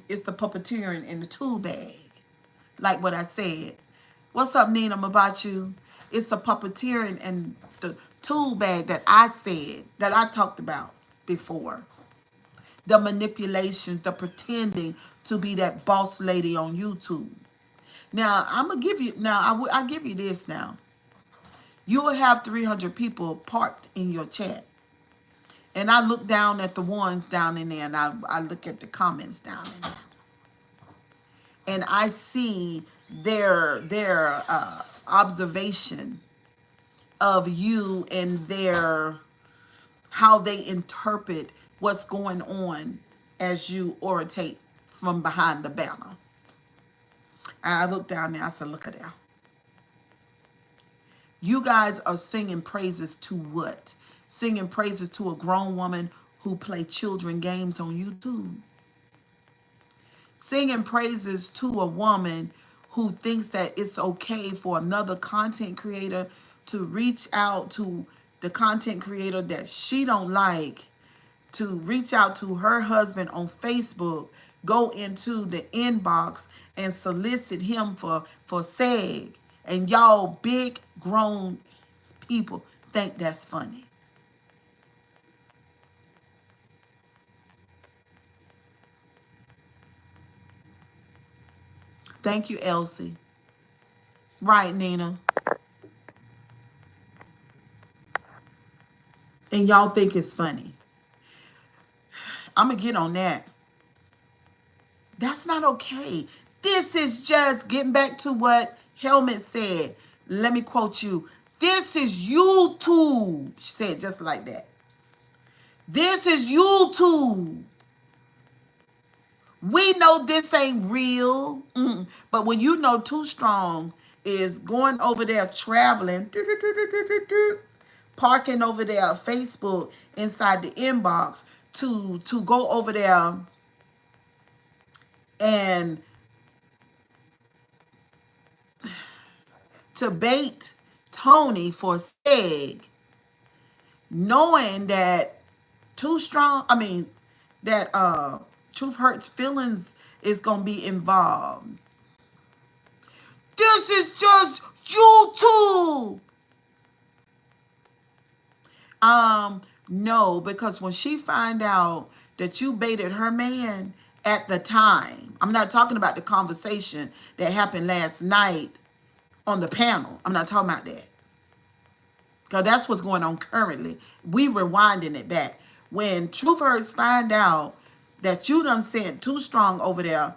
it's the puppeteering in the tool bag. Like what I said. What's up, Nina, about you? It's the puppeteering and the tool bag that I said, that I talked about before. The manipulations, the pretending to be that boss lady on YouTube. Now, I'm going to give you, now, I'll give you this now. You will have 300 people parked in your chat. And I look down at the ones down in there, and I look at the comments down in there. And I see their observation of you and their, how they interpret what's going on as you orientate from behind the banner. And I look down there, I said, look at that. You guys are singing praises to what? Singing praises to a grown woman who play children games on YouTube. Singing praises to a woman who thinks that it's okay for another content creator to reach out to the content creator that she don't like, to reach out to her husband on Facebook, go into the inbox and solicit him for seg. And y'all big grown people think that's funny. Thank you, Elsie. Right, Nina. And y'all think it's funny. I'm going to get on that. That's not okay. This is just getting back to what Helmet said. Let me quote you. This is YouTube. She said just like that. This is YouTube. We know this ain't real. But when you know Too Strong is going over there traveling, parking over there Facebook inside the inbox to go over there and to bait Tony for seg, knowing that Too Strong, that Truth Hurts Feelings is gonna be involved. This is just YouTube. No, because when she find out that you baited her man at the time, I'm not talking about the conversation that happened last night on the panel. I'm not talking about that. Because that's what's going on currently. We rewinding it back. When Truth Hurts find out that you done sent Too Strong over there,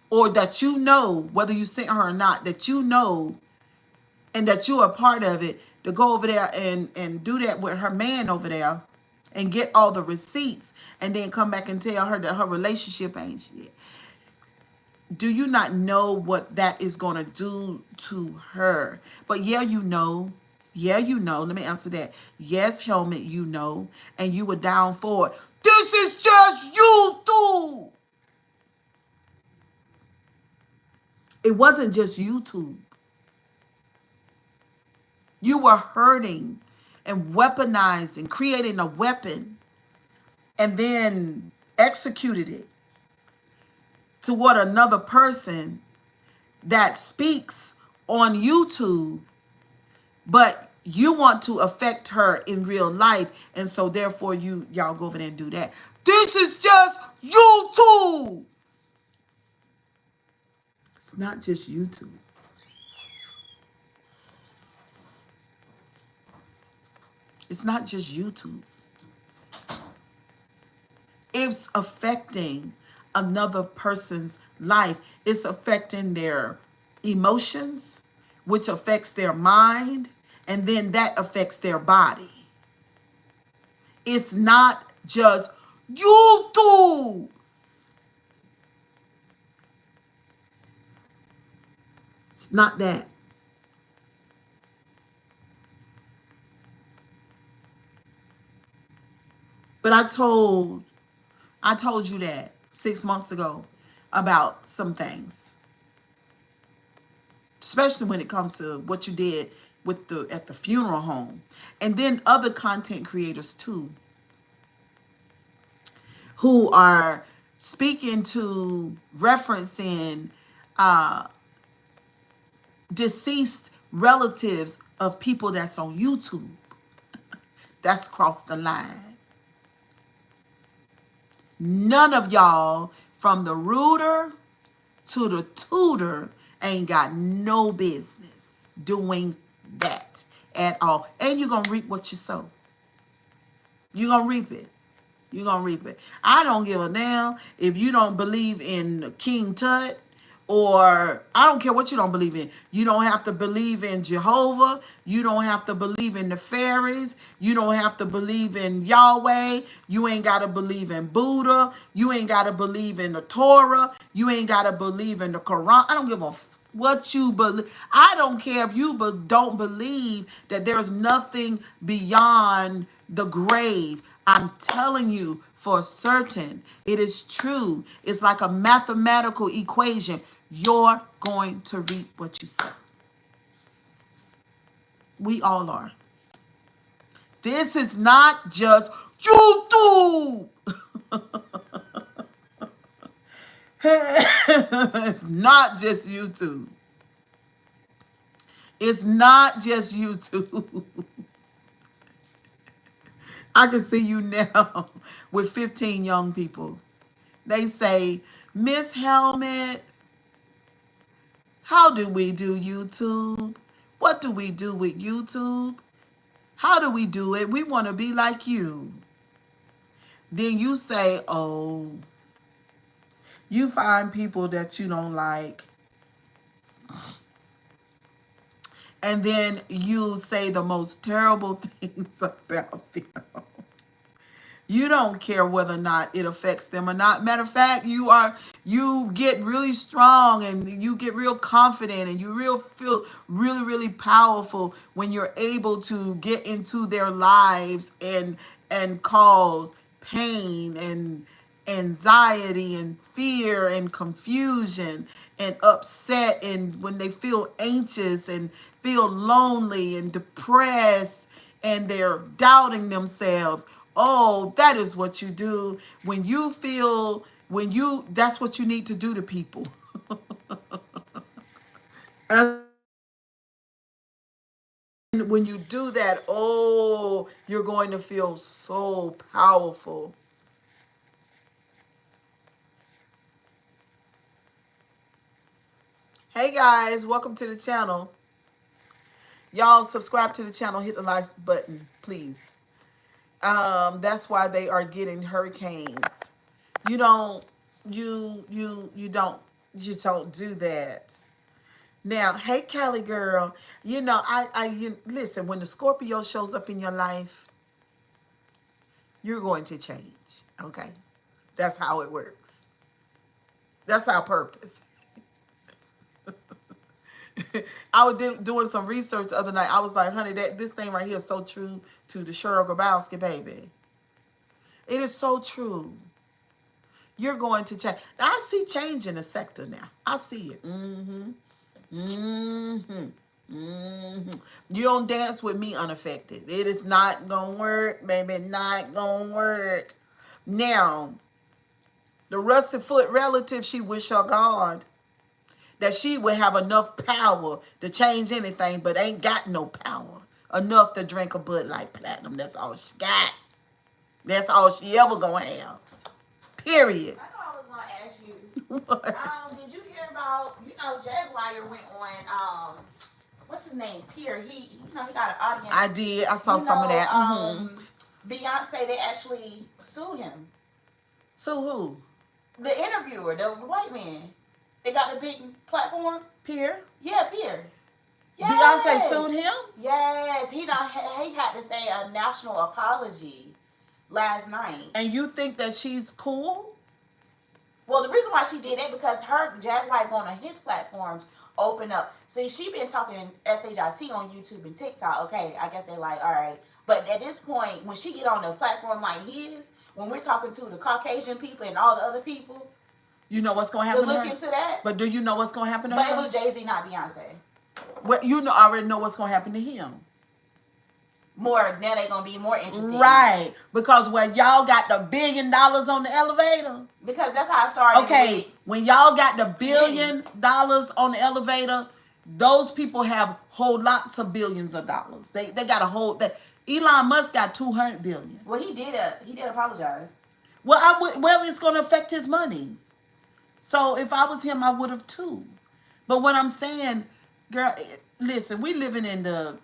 or that you know, whether you sent her or not, that you know, and that you're a part of it, to go over there and do that with her man over there and get all the receipts and then come back and tell her that her relationship ain't shit. Do you not know what that is going to do to her? But yeah, you know. Yeah, you know. Let me answer that. Yes, Helmet, you know. And you were down for it. This is just YouTube. It wasn't just YouTube. You were hurting and weaponizing, creating a weapon, and then executed it toward another person that speaks on YouTube, but you want to affect her in real life, and so therefore y'all go over there and do that. This is just YouTube. It's not just YouTube. It's not just YouTube. It's affecting another person's life. It's affecting their emotions, which affects their mind, and then that affects their body. It's not just YouTube. It's not that. But I told you that 6 months ago about some things, especially when it comes to what you did with the at the funeral home, and then other content creators too, who are speaking to referencing uh, deceased relatives of people that's on YouTube. That's crossed the line. None of y'all, from the rooter to the tutor, ain't got no business doing that at all. And you're going to reap what you sow. You're going to reap it. You're going to reap it. I don't give a damn if you don't believe in King Tut, or I don't care what you don't believe in. You don't have to believe in Jehovah. You don't have to believe in the fairies. You don't have to believe in Yahweh. You ain't got to believe in Buddha. You ain't got to believe in the Torah. You ain't got to believe in the Quran. I don't give a what you believe. I don't care if you don't believe that there's nothing beyond the grave. I'm telling you for certain, it is true. It's like a mathematical equation. You're going to reap what you sow. We all are. This is not just YouTube. It's not just YouTube. It's not just YouTube. I can see you now with 15 young people. They say, Miss Helmet, how do we do YouTube? What do we do with YouTube? How do we do it? We want to be like you. Then you say, oh, you find people that you don't like. And then you say the most terrible things about them. You don't care whether or not it affects them or not. Matter of fact, you get really strong and you get real confident and you feel really, really powerful when you're able to get into their lives and cause pain and anxiety and fear and confusion and upset, and when they feel anxious and feel lonely and depressed and they're doubting themselves. Oh, that is what you do when you feel, that's what you need to do to people. And when you do that, oh, you're going to feel so powerful. Hey guys, welcome to the channel. Y'all subscribe to the channel, hit the like button, please. That's why they are getting hurricanes. You don't, you don't do that. Now, hey Callie girl, listen, when the Scorpio shows up in your life, you're going to change. Okay? That's how it works. That's our purpose. I was doing some research the other night. I was like, honey, this thing right here is so true to the Cheryl Grabowski, baby. It is so true. You're going to change. Now, I see change in the sector now. I see it. Mm-hmm. Mm-hmm. Mm-hmm. You don't dance with me unaffected. It is not gonna work, baby. Not gonna work. Now, the rusted foot relative, she wish her God that she would have enough power to change anything, but ain't got no power enough to drink a Bud Light Platinum. That's all she got. That's all she ever gonna have. Period. I know I was gonna ask you. What? Did you hear about, Jaguar went on what's his name? Pierre. He got an audience. I did. I saw You some of know, that. Mm-hmm. Beyonce, they actually sued him. So who? The interviewer, the white man. They got the big platform. Pierre? Yeah, Pierre. Beyonce Yes. sued him? Yes. He had to say a national apology last night. And you think that she's cool? Well, the reason why she did it because her Jack White going on his platforms open up. See, she been talking shit on YouTube and TikTok. Okay, I guess they like all right, but at this point, when she get on a platform like his, when we're talking to the Caucasian people and all the other people, you know what's gonna to happen to look her? into that. But do you know what's gonna happen to But her? it was Jay-Z, not Beyonce. Well, you know, already know what's gonna happen to him. More now they gonna be more interested. Right, because when y'all got the $1 billion on the elevator. Because that's how I started. Okay, when y'all got the $1 billion on the elevator, those people have whole lots of billions of dollars. They got a whole that Elon Musk got 200 billion. Well, he did apologize. Well, it's gonna affect his money. So if I was him, I would have too. But what I'm saying, girl, listen, we living in the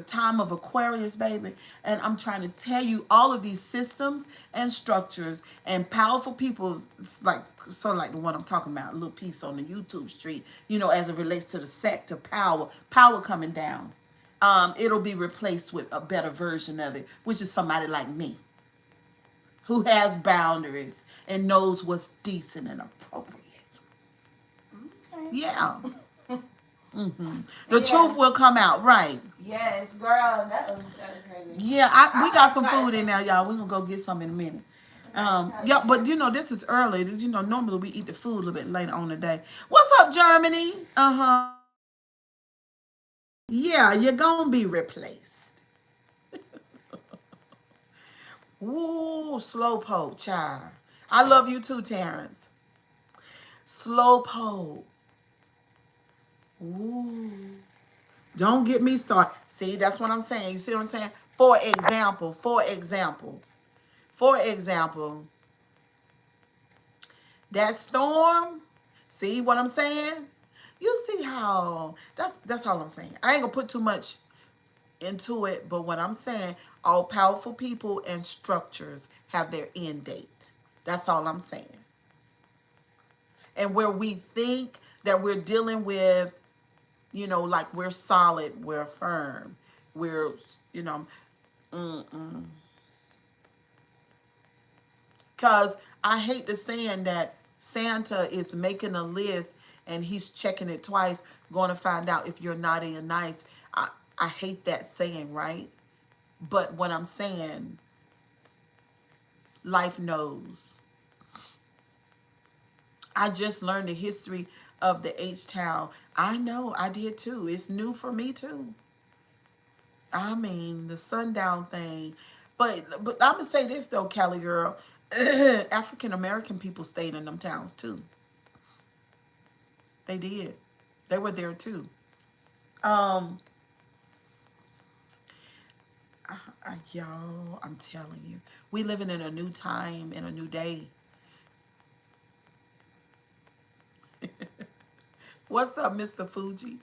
time of Aquarius, baby, and I'm trying to tell you all of these systems and structures and powerful people, like sort of like the one I'm talking about, a little piece on the YouTube street, you know, as it relates to the sect of power coming down. It'll be replaced with a better version of it, which is somebody like me, who has boundaries and knows what's decent and appropriate. Okay. Yeah. Mm-hmm. The truth will come out, right? Yes, girl, that was crazy. Yeah, we got some food in there, y'all. We're gonna go get some in a minute. Yeah, but you know, this is early. You know, normally we eat the food a little bit later on the day. What's up, Germany? Uh-huh. Yeah, you're gonna be replaced. Ooh, slowpoke, child. I love you too, Terrence. Slowpoke. Ooh. Don't get me started. See, that's what I'm saying. You see what I'm saying? For example, that storm. See what I'm saying? You see how that's all I'm saying. I ain't gonna put too much into it, but what I'm saying, all powerful people and structures have their end date. That's all I'm saying. And where we think that we're dealing with, you know, like we're solid, we're firm, we're, you know, mm-mm. Because I hate the saying that Santa is making a list and he's checking it twice, going to find out if you're naughty or nice. I hate that saying, right? But what I'm saying, life knows. I just learned the history of the H-Town. I know, I did too. It's new for me too. I mean, the sundown thing. But I'm gonna say this though, Cali girl. African American people stayed in them towns too. They did. They were there too. Um, y'all, I'm telling you, we living in a new time, in a new day. What's up, Mr. Fuji?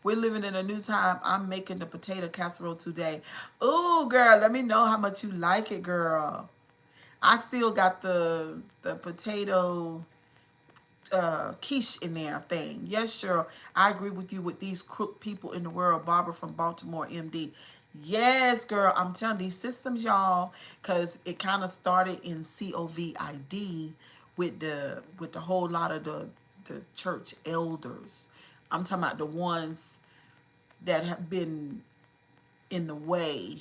We're living in a new time. I'm making the potato casserole today. Ooh, girl, let me know how much you like it, girl. I still got the potato quiche in there thing. Yes, sure. I agree with you with these crook people in the world. Barbara from Baltimore, MD. Yes, girl. I'm telling these systems, y'all, because it kind of started in COVID with the whole lot of the church elders. I'm talking about the ones that have been in the way.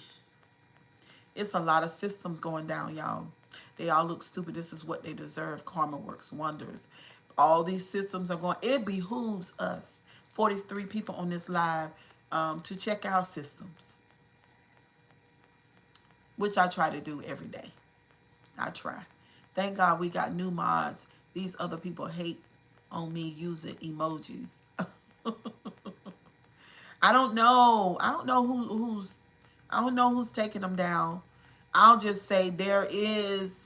It's a lot of systems going down, y'all. They all look stupid. This is what they deserve. Karma works wonders. All these systems are going. It behooves us, 43 people on this live, to check our systems, which I try to do every day. I try. Thank God we got new mods. These other people hate on me using emojis. I don't know. I don't know I don't know who's taking them down. I'll just say there is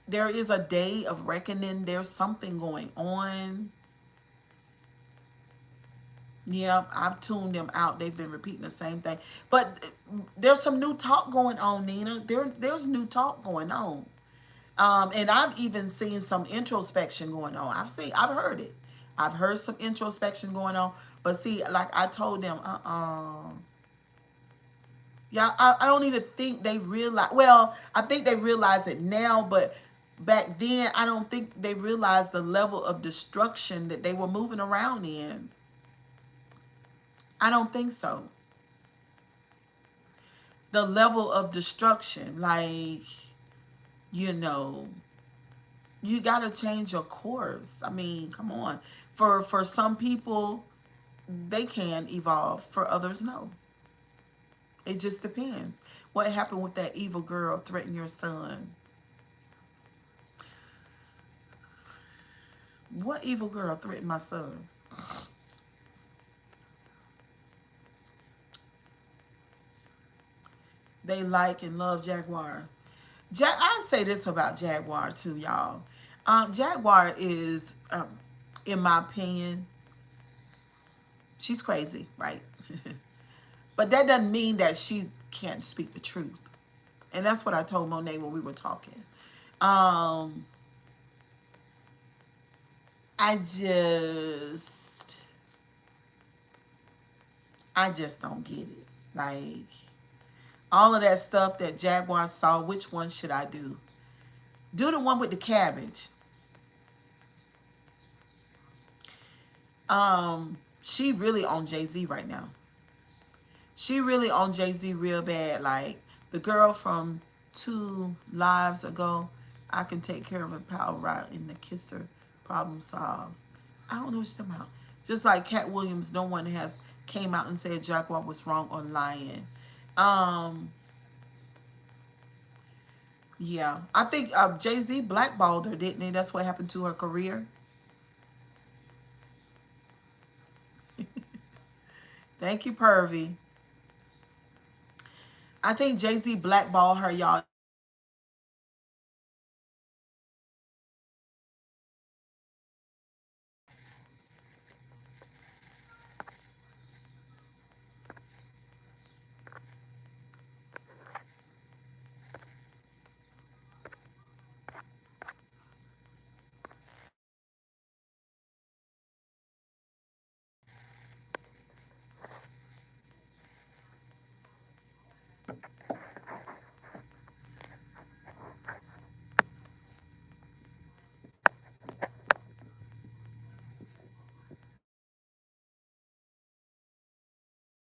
a day of reckoning. There's something going on. Yeah, I've tuned them out. They've been repeating the same thing. But there's some new talk going on, Nina. There's new talk going on. And I've even seen some introspection going on. I've heard it. I've heard some introspection going on. But see, like I told them, yeah, I don't even think they realize. Well, I think they realize it now, but back then, I don't think they realized the level of destruction that they were moving around in. I don't think so. The level of destruction, like, you know, you got to change your course. I mean, come on. For some people, they can evolve. For others, no. It just depends. What happened with that evil girl threatening your son? What evil girl threatened my son? They like and love Jaguar. I say this about Jaguar too, y'all. Jaguar is, in my opinion, she's crazy, right? But that doesn't mean that she can't speak the truth. And that's what I told Monet when we were talking. Um, I just, I just don't get it. Like all of that stuff that Jaguar saw. Which one should I do? Do the one with the cabbage. She really on Jay-Z right now. She really on Jay-Z real bad. Like the girl from 2 lives ago, I can take care of a power right in the kisser, problem solved. I don't know what she's talking about. Just like Cat Williams, no one has came out and said Jaguar was wrong or lying. Um, yeah, I think Jay-Z blackballed her, didn't he? That's what happened to her career. Thank you, Pervy. I think Jay-Z blackballed her, y'all.